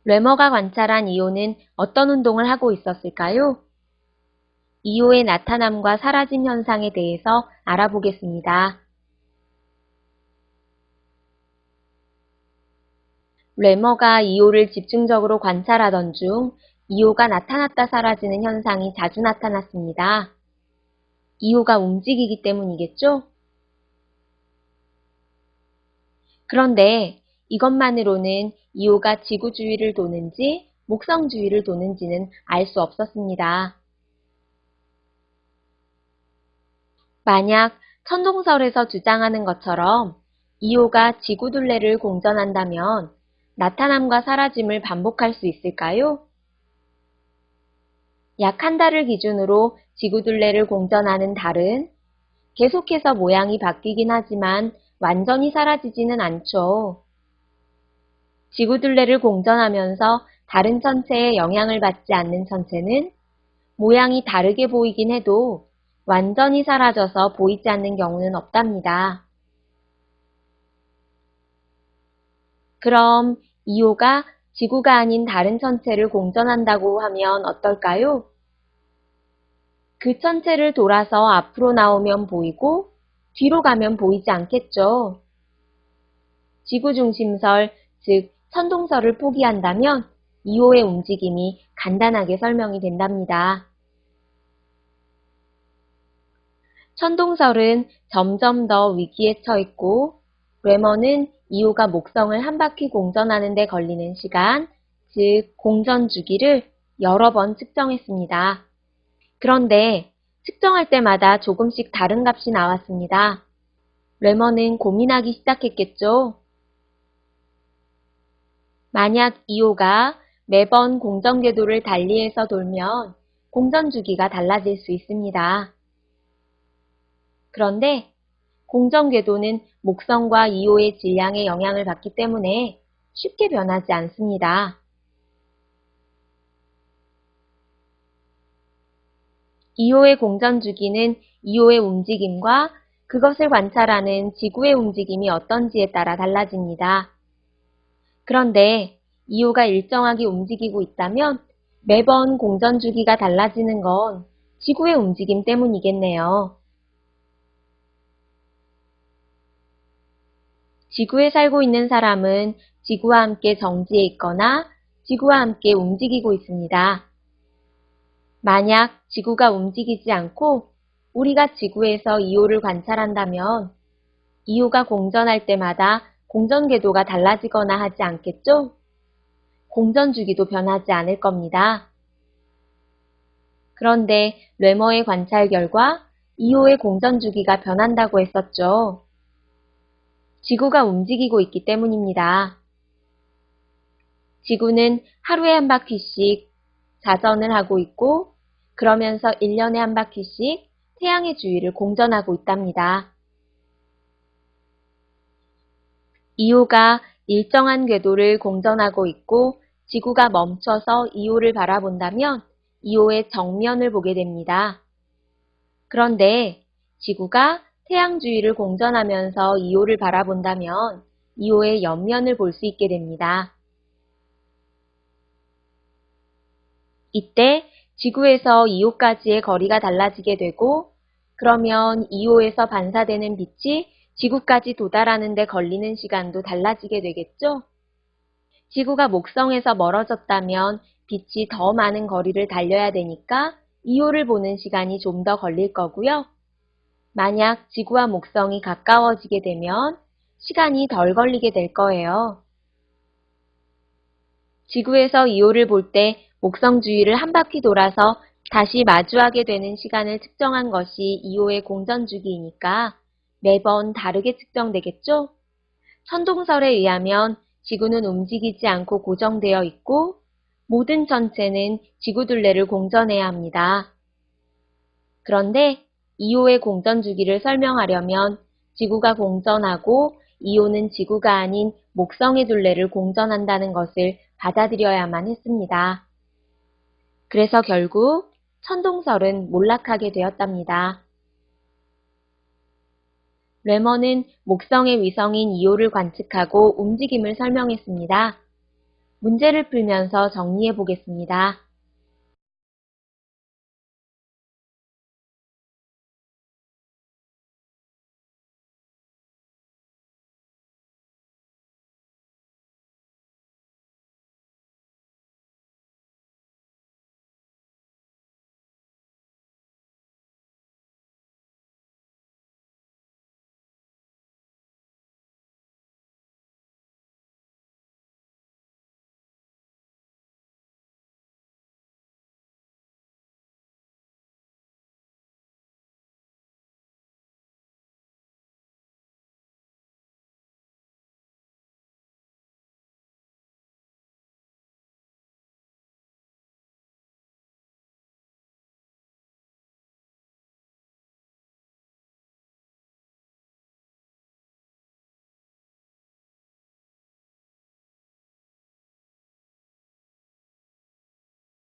뇌머가 관찰한 이오는 어떤 운동을 하고 있었을까요? 이오의 나타남과 사라짐 현상에 대해서 알아보겠습니다. 뇌머가 이오를 집중적으로 관찰하던 중 이오가 나타났다 사라지는 현상이 자주 나타났습니다. 이오가 움직이기 때문이겠죠? 그런데 이것만으로는 이오가 지구 주위를 도는지 목성 주위를 도는지는 알 수 없었습니다. 만약 천동설에서 주장하는 것처럼 이오가 지구 둘레를 공전한다면 나타남과 사라짐을 반복할 수 있을까요? 약 한 달을 기준으로 지구 둘레를 공전하는 달은 계속해서 모양이 바뀌긴 하지만 완전히 사라지지는 않죠. 지구 둘레를 공전하면서 다른 천체에 영향을 받지 않는 천체는 모양이 다르게 보이긴 해도 완전히 사라져서 보이지 않는 경우는 없답니다. 그럼 이오가 지구가 아닌 다른 천체를 공전한다고 하면 어떨까요? 그 천체를 돌아서 앞으로 나오면 보이고 뒤로 가면 보이지 않겠죠. 지구 중심설, 즉 천동설을 포기한다면 이오의 움직임이 간단하게 설명이 된답니다. 천동설은 점점 더 위기에 처했고 뇌머는 이오가 목성을 한 바퀴 공전하는 데 걸리는 시간, 즉 공전 주기를 여러 번 측정했습니다. 그런데 측정할 때마다 조금씩 다른 값이 나왔습니다. 뇌머는 고민하기 시작했겠죠. 만약 이오가 매번 공전 궤도를 달리해서 돌면 공전 주기가 달라질 수 있습니다. 그런데 공전 궤도는 목성과 이오의 질량에 영향을 받기 때문에 쉽게 변하지 않습니다. 이오의 공전 주기는 이오의 움직임과 그것을 관찰하는 지구의 움직임이 어떤지에 따라 달라집니다. 그런데 이오가 일정하게 움직이고 있다면 매번 공전 주기가 달라지는 건 지구의 움직임 때문이겠네요. 지구에 살고 있는 사람은 지구와 함께 정지해 있거나 지구와 함께 움직이고 있습니다. 만약 지구가 움직이지 않고 우리가 지구에서 이오를 관찰한다면 이오가 공전할 때마다 공전 궤도가 달라지거나 하지 않겠죠? 공전 주기도 변하지 않을 겁니다. 그런데 뇌머의 관찰 결과 이오의 공전 주기가 변한다고 했었죠. 지구가 움직이고 있기 때문입니다. 지구는 하루에 한 바퀴씩 자전을 하고 있고 그러면서 1년에 한 바퀴씩 태양의 주위를 공전하고 있답니다. 이오가 일정한 궤도를 공전하고 있고 지구가 멈춰서 이오를 바라본다면 이오의 정면을 보게 됩니다. 그런데 지구가 태양 주위를 공전하면서 이오를 바라본다면 이오의 옆면을 볼 수 있게 됩니다. 이때 지구에서 이오까지의 거리가 달라지게 되고 그러면 이오에서 반사되는 빛이 지구까지 도달하는 데 걸리는 시간도 달라지게 되겠죠? 지구가 목성에서 멀어졌다면 빛이 더 많은 거리를 달려야 되니까 이오를 보는 시간이 좀 더 걸릴 거고요. 만약 지구와 목성이 가까워지게 되면 시간이 덜 걸리게 될 거예요. 지구에서 이오를 볼 때 목성 주위를 한 바퀴 돌아서 다시 마주하게 되는 시간을 측정한 것이 이오의 공전 주기이니까 매번 다르게 측정되겠죠? 천동설에 의하면 지구는 움직이지 않고 고정되어 있고 모든 천체는 지구 둘레를 공전해야 합니다. 그런데 이오의 공전 주기를 설명하려면 지구가 공전하고 이오는 지구가 아닌 목성의 둘레를 공전한다는 것을 받아들여야만 했습니다. 그래서 결국 천동설은 몰락하게 되었답니다. 뇌머는 목성의 위성인 이오를 관측하고 움직임을 설명했습니다. 문제를 풀면서 정리해 보겠습니다.